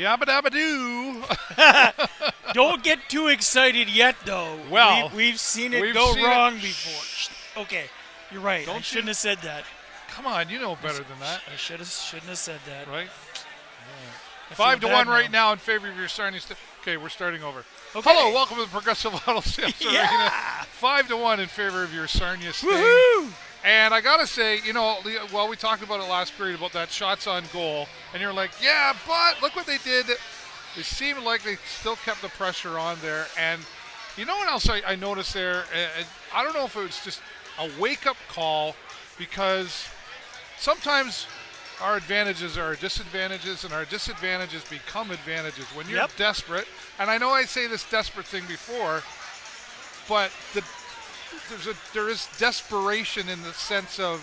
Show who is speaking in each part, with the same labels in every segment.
Speaker 1: Yabba dabba doo.
Speaker 2: Don't get too excited yet, though.
Speaker 1: Well,
Speaker 2: we've seen it
Speaker 1: we've
Speaker 2: go
Speaker 1: seen
Speaker 2: wrong
Speaker 1: it.
Speaker 2: before. Okay, you're right. I shouldn't have said that.
Speaker 1: Come on, you know better than that.
Speaker 2: I shouldn't have said that.
Speaker 1: Right?
Speaker 2: I feel
Speaker 1: 5-1
Speaker 2: bad
Speaker 1: right now in favor of your Sarnia. Okay, we're starting over.
Speaker 2: Okay.
Speaker 1: Hello, welcome to the Progressive Auto Sales Arena. 5-1 in favor of your Sarnia Sting.
Speaker 2: Woohoo!
Speaker 1: And I got to say, well, we talked about it last period about that shots on goal. And you're like, yeah, but look what they did. It seemed like they still kept the pressure on there. And you know what else I noticed there? I don't know if it was just a wake-up call, because sometimes our advantages are our disadvantages, and our disadvantages become advantages when you're desperate. And I know I say this desperate thing before, but there is desperation in the sense of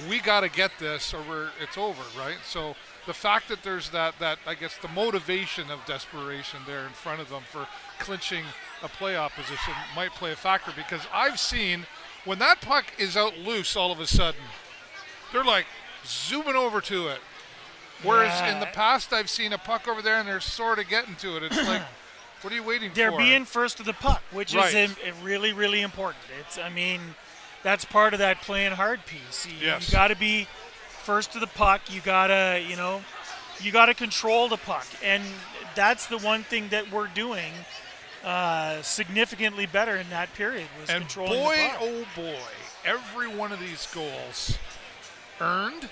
Speaker 1: we got to get this or it's over, right? So the fact that there's that I guess the motivation of desperation there in front of them for clinching a playoff position might play a factor, because I've seen when that puck is out loose all of a sudden, they're like zooming over to it. Whereas in the past I've seen a puck over there and they're sort of getting to it. It's like, what are you waiting
Speaker 2: They're
Speaker 1: for?
Speaker 2: being first to the puck, which is really, really important. That's part of that playing hard piece. You got to be first to the puck. You gotta control the puck, and that's the one thing that we're doing significantly better in that period was controlling the puck.
Speaker 1: Oh boy, every one of these goals earned.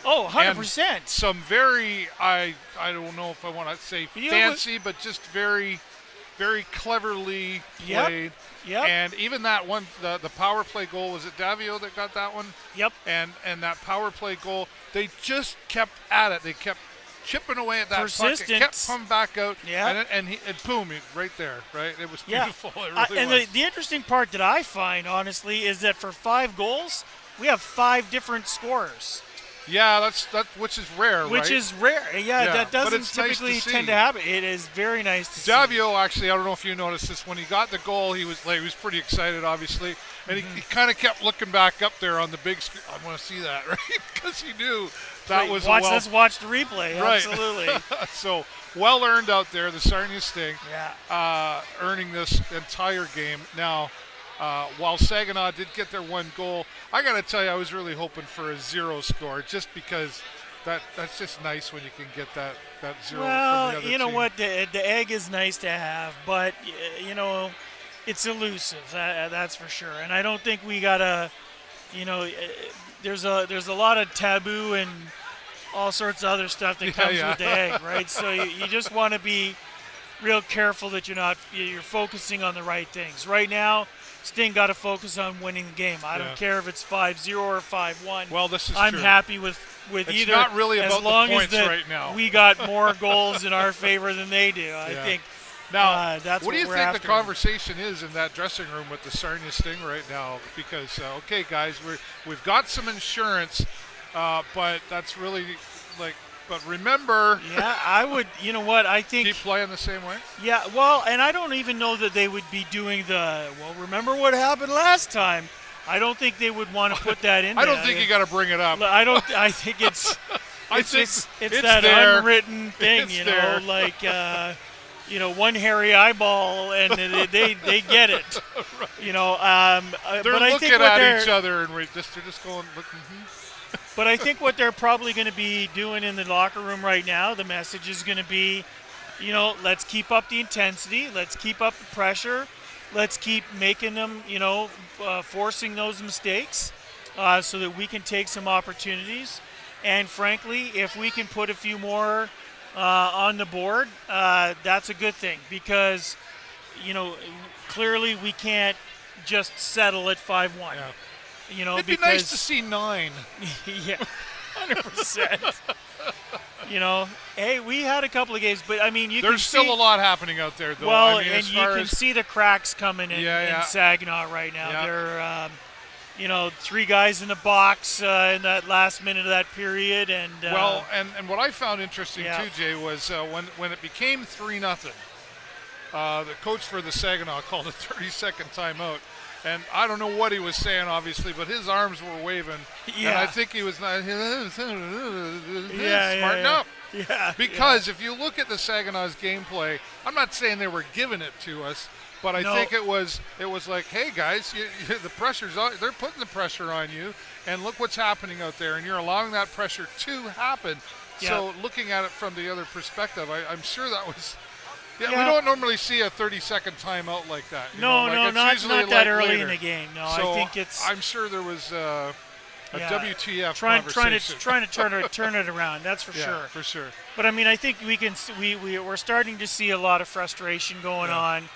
Speaker 2: Oh, 100%.
Speaker 1: Some very, I don't know if I want to say fancy, but just very, very cleverly played.
Speaker 2: Yep.
Speaker 1: And even that one, the power play goal, was it Davio that got that one?
Speaker 2: Yep.
Speaker 1: And that power play goal, they just kept at it. They kept chipping away at that puck. It kept coming back out.
Speaker 2: Yeah.
Speaker 1: And boom, right there, right? It was beautiful. It really
Speaker 2: and
Speaker 1: was.
Speaker 2: the interesting part that I find, honestly, is that for 5 goals, we have 5 different scorers.
Speaker 1: Yeah, that's which is rare,
Speaker 2: Which
Speaker 1: right?
Speaker 2: is rare. Yeah, that doesn't typically
Speaker 1: nice
Speaker 2: tend to happen. It is very nice to see.
Speaker 1: Davio, actually, I don't know if you noticed this, when he got the goal, he was pretty excited, obviously, and he kind of kept looking back up there on the big screen. I want to see that, right? Because he knew that was
Speaker 2: Let's watch the replay.
Speaker 1: Right.
Speaker 2: Absolutely.
Speaker 1: So well earned out there, the Sarnia Sting, earning this entire game. Now, while Saginaw did get their one goal, I got to tell you, I was really hoping for a 0 score, just because that's just nice when you can get that 0 from the other team.
Speaker 2: You know what? The egg is nice to have, but, it's elusive. That's for sure. And I don't think we got to, there's a lot of taboo and all sorts of other stuff that comes with the egg, right? So you just want to be real careful that you're focusing on the right things. Right now, Sting got to focus on winning the game. I don't care if it's 5-0 or 5-1.
Speaker 1: Well, this is
Speaker 2: I'm
Speaker 1: true.
Speaker 2: happy with
Speaker 1: it's
Speaker 2: either.
Speaker 1: It's not really about
Speaker 2: as long
Speaker 1: the points
Speaker 2: as
Speaker 1: right now.
Speaker 2: We got more goals in our favor than they do. I think.
Speaker 1: Now,
Speaker 2: that's
Speaker 1: what do you
Speaker 2: we're
Speaker 1: think
Speaker 2: after.
Speaker 1: the conversation is in that dressing room with the Sarnia Sting right now? Because okay, guys, we've got some insurance, but that's really like. But remember,
Speaker 2: I would. You know what? I think
Speaker 1: keep playing the same way.
Speaker 2: Yeah. Well, and I don't even know that they would be doing remember what happened last time. I don't think they would want to put that in.
Speaker 1: I don't think you got to bring it up.
Speaker 2: I don't. I think it's. It's that
Speaker 1: there.
Speaker 2: Unwritten thing,
Speaker 1: there.
Speaker 2: like one hairy eyeball, and they get it.
Speaker 1: Right. They're looking at each other, and they're just going looking.
Speaker 2: But I think what they're probably going to be doing in the locker room right now, the message is going to be, let's keep up the intensity, let's keep up the pressure, let's keep making them, forcing those mistakes, so that we can take some opportunities. And frankly, if we can put a few more on the board, that's a good thing, because, clearly we can't just settle at 5-1.
Speaker 1: Yeah.
Speaker 2: It'd
Speaker 1: be nice to see 9.
Speaker 2: Yeah, 100%. Hey, we had a couple of games, but I mean,
Speaker 1: there's still a lot happening out there, though.
Speaker 2: Well,
Speaker 1: I mean,
Speaker 2: and you can see the cracks coming in Saginaw right now.
Speaker 1: Yeah.
Speaker 2: They're, 3 guys in the box in that last minute of that period, and
Speaker 1: and what I found interesting too, Jay, was when it became 3-0, the coach for the Saginaw called a 30-second timeout. And I don't know what he was saying, obviously, but his arms were waving. Yeah. And I think he was not smarten up.
Speaker 2: Yeah.
Speaker 1: Because if you look at the Saginaw's gameplay, I'm not saying they were giving it to us, but I think it was like, hey guys, the pressure's on. They're putting the pressure on you, and look what's happening out there, and you're allowing that pressure to happen.
Speaker 2: Yep.
Speaker 1: So looking at it from the other perspective, I'm sure that was. Yeah, we don't normally see a 30-second timeout like that.
Speaker 2: No, not
Speaker 1: usually
Speaker 2: that
Speaker 1: like
Speaker 2: early
Speaker 1: later.
Speaker 2: in the game. No,
Speaker 1: So
Speaker 2: I think it's.
Speaker 1: I'm sure there was a WTF
Speaker 2: trying
Speaker 1: conversation.
Speaker 2: to turn it around. That's for sure.
Speaker 1: For sure.
Speaker 2: But I mean, I think we're starting to see a lot of frustration going on,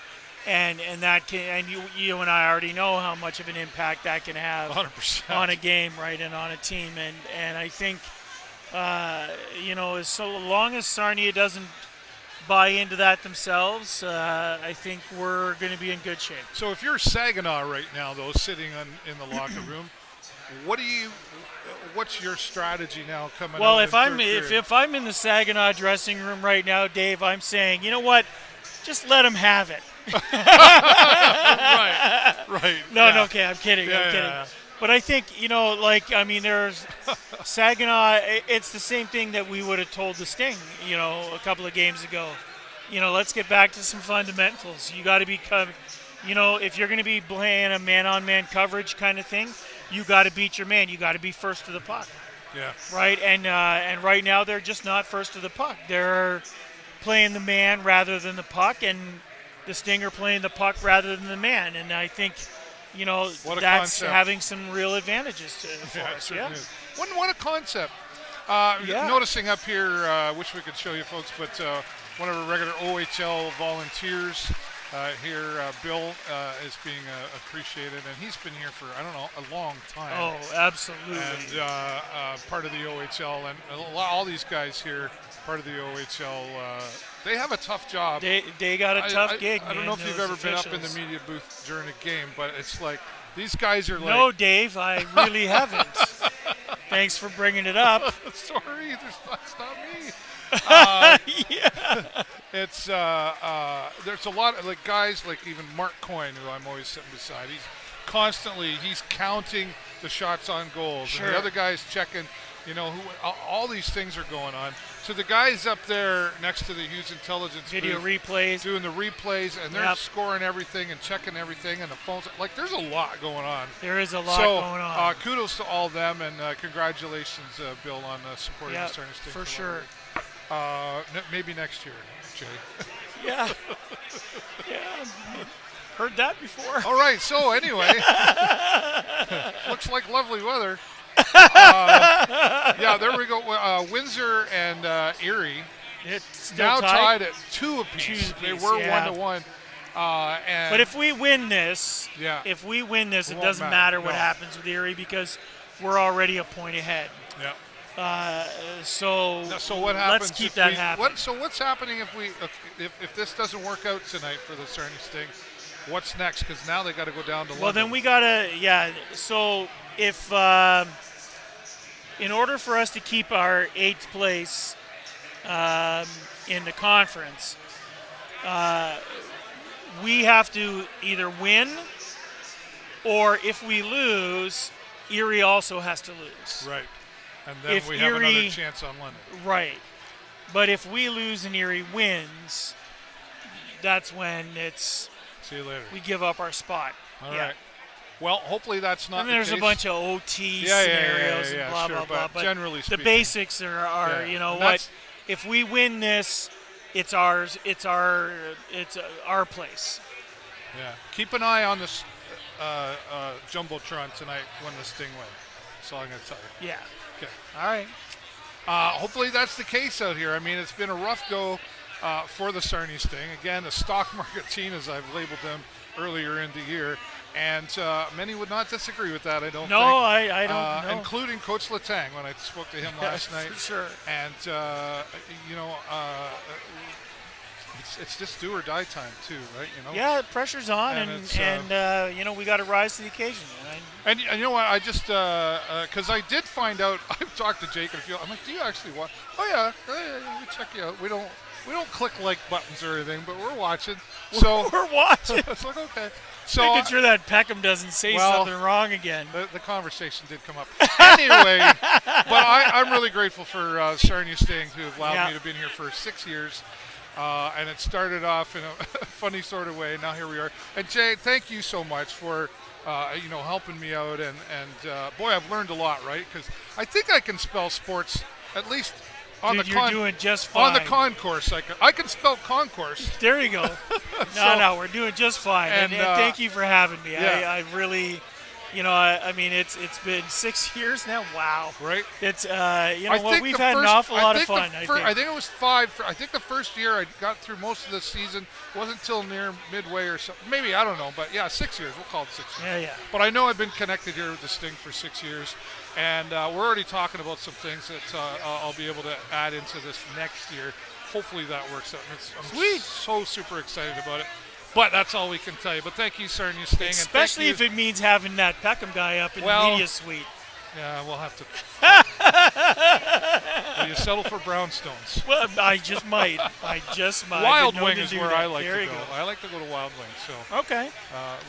Speaker 2: and that can, and you and I already know how much of an impact that can have
Speaker 1: 100%.
Speaker 2: on a game, right, and on a team, and I think as so long as Sarnia doesn't buy into that themselves, I think we're going to be in good shape.
Speaker 1: So if you're Saginaw right now, though, sitting in the locker room, what's your strategy now coming?
Speaker 2: Well,
Speaker 1: out
Speaker 2: if I'm in the Saginaw dressing room right now, Dave, I'm saying, you know what, just let them have it.
Speaker 1: right.
Speaker 2: No, okay, I'm kidding.
Speaker 1: Yeah.
Speaker 2: But I think, there's Saginaw, it's the same thing that we would have told the Sting, a couple of games ago. Let's get back to some fundamentals. You got to become, if you're going to be playing a man-on-man coverage kind of thing, you got to beat your man. You got to be first to the puck.
Speaker 1: Yeah.
Speaker 2: Right? And right now they're just not first to the puck. They're playing the man rather than the puck, and the Stinger playing the puck rather than the man. And I think, that's
Speaker 1: concept.
Speaker 2: having some real advantages for us. Yeah.
Speaker 1: What a concept. Noticing up here, wish we could show you folks, but one of our regular OHL volunteers here, Bill, is being appreciated, and he's been here for, a long time.
Speaker 2: Oh, absolutely.
Speaker 1: And part of the OHL, and all these guys here, part of the OHL, they have a tough job.
Speaker 2: They got a tough gig,
Speaker 1: I don't know if you've ever been up in the media booth during a game, but it's like these guys are like...
Speaker 2: No, Dave, I really haven't. Thanks for bringing it up.
Speaker 1: Sorry, that's not me. It's there's a lot of like guys like even Mark Coyne, who I'm always sitting beside. He's counting the shots on goals,
Speaker 2: Sure.
Speaker 1: and the other guys checking. All these things are going on. So the guys up there next to the Hughes Intelligence
Speaker 2: Video
Speaker 1: booth
Speaker 2: replays,
Speaker 1: doing the replays, and they're scoring everything and checking everything, and the phones. Like there's a lot going on.
Speaker 2: There is a lot going on.
Speaker 1: Kudos to all of them, and congratulations, Bill, on supporting the Sarnia Sting.
Speaker 2: For sure.
Speaker 1: Maybe next year, Jay.
Speaker 2: Yeah. Heard that before.
Speaker 1: All right. So anyway, looks like lovely weather. There we go. Windsor and Erie.
Speaker 2: It's
Speaker 1: now
Speaker 2: still
Speaker 1: tied at 2 apiece. They were 1-1.
Speaker 2: But if we win this, it doesn't matter what happens with Erie because we're already a point ahead.
Speaker 1: Yeah.
Speaker 2: So
Speaker 1: what happens?
Speaker 2: Let's keep that happening.
Speaker 1: What's happening if this doesn't work out tonight for the Sarnia Sting? What's next? Because now they got to go down to London.
Speaker 2: Well, then we gotta So if in order for us to keep our 8th place in the conference, we have to either win, or if we lose, Erie also has to lose.
Speaker 1: Right. And then we have another chance on London.
Speaker 2: Right. But if we lose and Erie wins, that's when it's...
Speaker 1: See you later.
Speaker 2: We give up our spot.
Speaker 1: All right. Well, hopefully that's not the case.
Speaker 2: And there's a bunch of OT scenarios and blah, blah, blah. But
Speaker 1: generally speaking,
Speaker 2: the basics are what? If we win this, it's ours. It's our place.
Speaker 1: Yeah. Keep an eye on this Jumbotron tonight when the Sting win. That's all I'm going to tell you.
Speaker 2: Yeah.
Speaker 1: Okay.
Speaker 2: All right.
Speaker 1: Hopefully that's the case out here. I mean, it's been a rough go for the Sarnia Sting. Again, the stock market team, as I've labeled them earlier in the year. And many would not disagree with that, I don't think.
Speaker 2: No, I don't know.
Speaker 1: Including Coach Letang when I spoke to him last night.
Speaker 2: For sure.
Speaker 1: And, it's just do or die time too, right?
Speaker 2: Yeah, pressure's on, and we got to rise to the occasion.
Speaker 1: And you know what? I just because I did find out. I've talked to Jake a few. I'm like, do you actually watch? Oh yeah, we check you out. We We don't click like buttons or anything, but we're watching. So
Speaker 2: We're watching.
Speaker 1: it's like, okay. So
Speaker 2: Making sure that Peckham doesn't say something wrong again.
Speaker 1: the conversation did come up. Anyway, but I'm really grateful for Sarnia Sting, who have allowed me to be here for 6 years. And it started off in a funny sort of way. Now here we are. And Jay, thank you so much for helping me out. And boy, I've learned a lot, right? Because I think I can spell sports at least on
Speaker 2: Dude,
Speaker 1: the
Speaker 2: you're doing just fine.
Speaker 1: on the concourse. I can spell concourse.
Speaker 2: There you go. No, we're doing just fine. And thank you for having me.
Speaker 1: Yeah.
Speaker 2: I really, I mean, it's been 6 years now. Wow.
Speaker 1: Right.
Speaker 2: It's we've had an awful lot of fun.
Speaker 1: I think it was 5. I think the first year I got through most of the season. It wasn't until near midway or something. Maybe, I don't know. But yeah, 6 years. We'll call it 6 years.
Speaker 2: Yeah.
Speaker 1: But I know I've been connected here with the Sting for 6 years. And we're already talking about some things that I'll be able to add into this next year. Hopefully that works out. I'm
Speaker 2: Sweet.
Speaker 1: So super excited about it. But that's all we can tell you. But thank you, Sarnia Sting.
Speaker 2: Especially if it means having that Peckham guy up in the media suite.
Speaker 1: Yeah, we'll have to. Will you settle for brownstones?
Speaker 2: Well, I just might.
Speaker 1: Wild Wing is where I like to go.
Speaker 2: Go.
Speaker 1: I like to go to Wild Wing. So
Speaker 2: okay.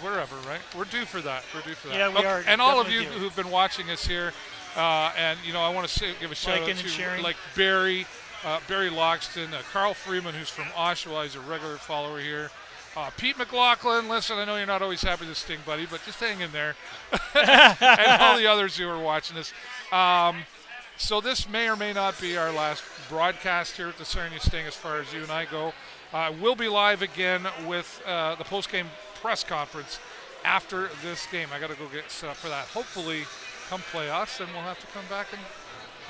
Speaker 1: Wherever, right? We're due for that.
Speaker 2: Yeah, we are.
Speaker 1: And all of you
Speaker 2: Definitely
Speaker 1: who've been watching us here, and I want to give a shout out to like Barry Loxton, Carl Freeman, who's from Oshawa. He's a regular follower here. Pete McLaughlin, listen, I know you're not always happy to Sting, buddy, but just hang in there. And all the others who are watching this. So this may or may not be our last broadcast here at the Sarnia Sting as far as you and I go. We'll be live again with the post-game press conference after this game. I got to go get set up for that. Hopefully, come playoffs, and we'll have to come back and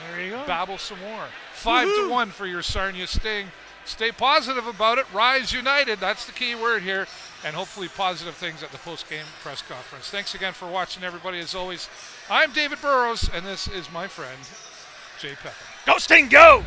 Speaker 2: there you go.
Speaker 1: Babble some more. 5-1 for your Sarnia Sting. Stay positive about it. Rise united. That's the key word here. And hopefully positive things at the post-game press conference. Thanks again for watching, everybody. As always, I'm David Burrows, and this is my friend, Jay Peckham.
Speaker 2: Go Sting, go!